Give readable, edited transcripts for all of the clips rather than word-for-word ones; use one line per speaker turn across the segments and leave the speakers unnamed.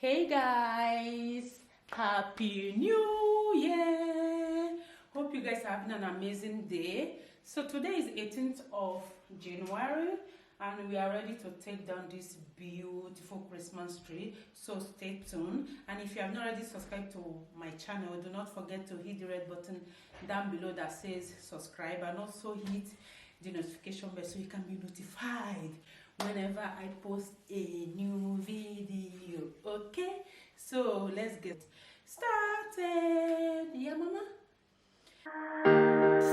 Hey guys, happy new year. Hope you guys are having an amazing day. So today is 18th of January and we are ready to take down this beautiful Christmas tree, so stay tuned. And if you have not already subscribed to my channel, do not forget to hit the red button down below that says subscribe, and also hit the notification bell so you can be notified whenever I post a new video. Okay, so let's get started. Yeah, mama.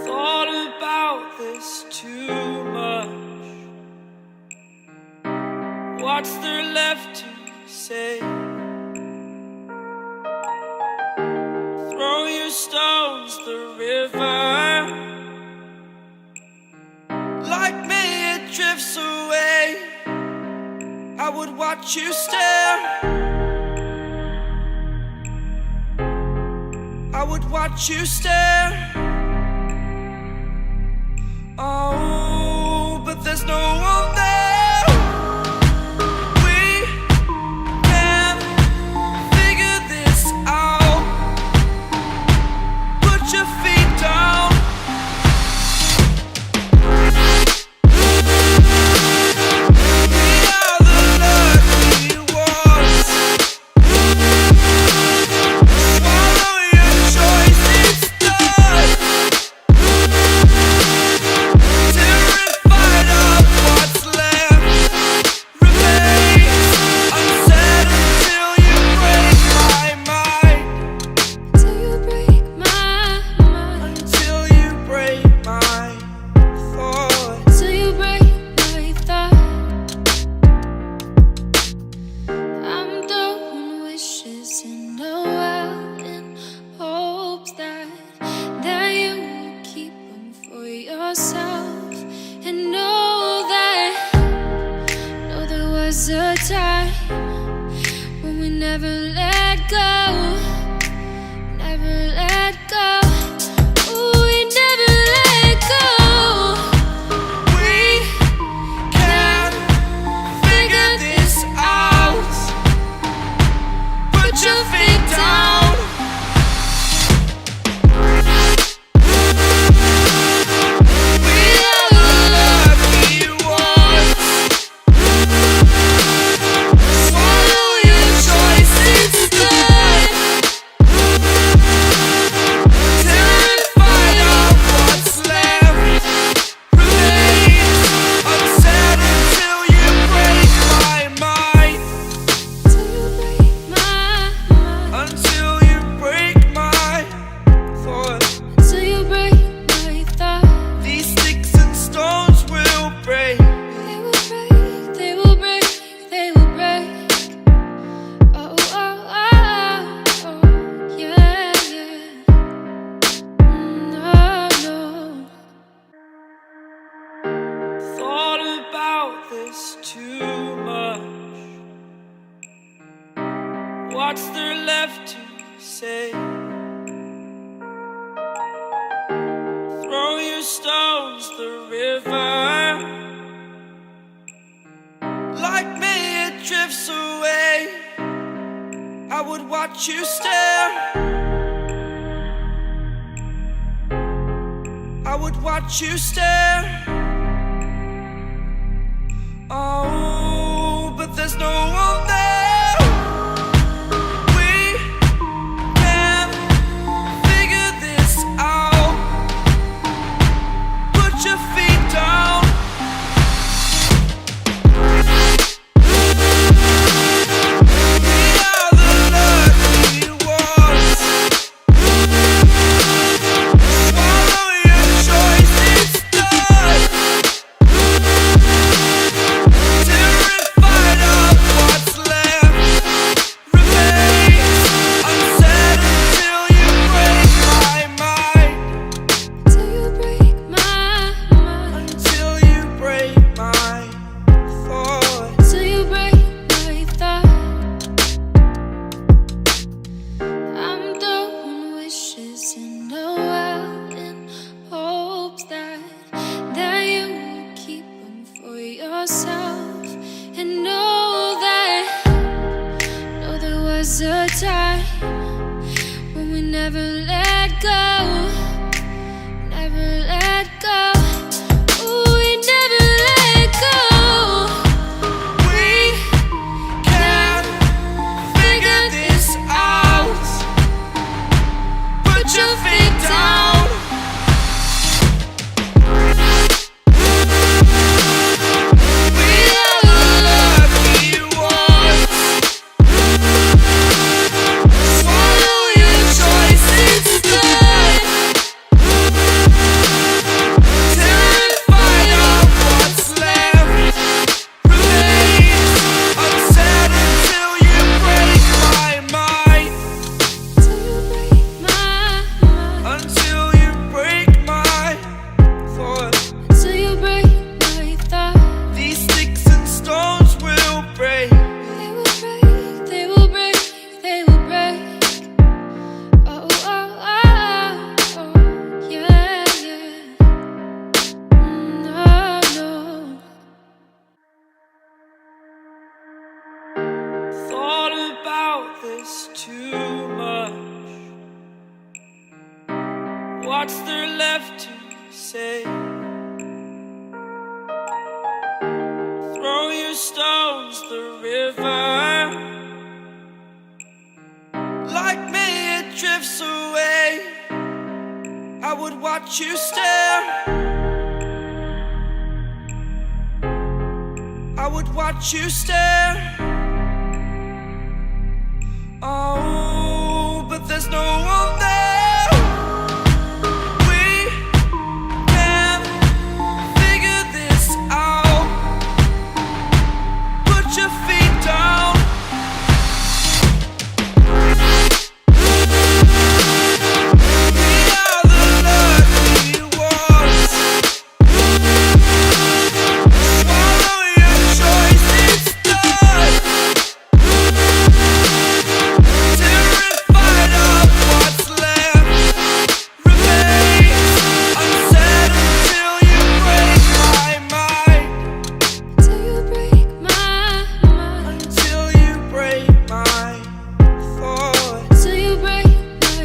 Thought about this too much. What's there left to say? Throw your stones the river. Like me it drifts away. I would watch you stare. I would watch you stare. Oh, but there's no one there. We can figure this out. Put your feet down. And know there was a time when we never let go, never let go. Ooh, we never let go. We can figure this out. Put your feet down. This too much. What's there left to say? Throw your stones the river. Like me it drifts away. I would watch you stare. I would watch you stare. Oh, but there's no one there. We can figure this out. Put your feet down. We are the lucky ones. Swallow your choice, it's done. Terrified of what's was a time when we never let go, never let go. Ooh, we never let go. We can figure this out. Put your feet down. This too much. What's there left to say? Throw your stones the river. Like me, it drifts away. I would watch you stare. I would watch you stare.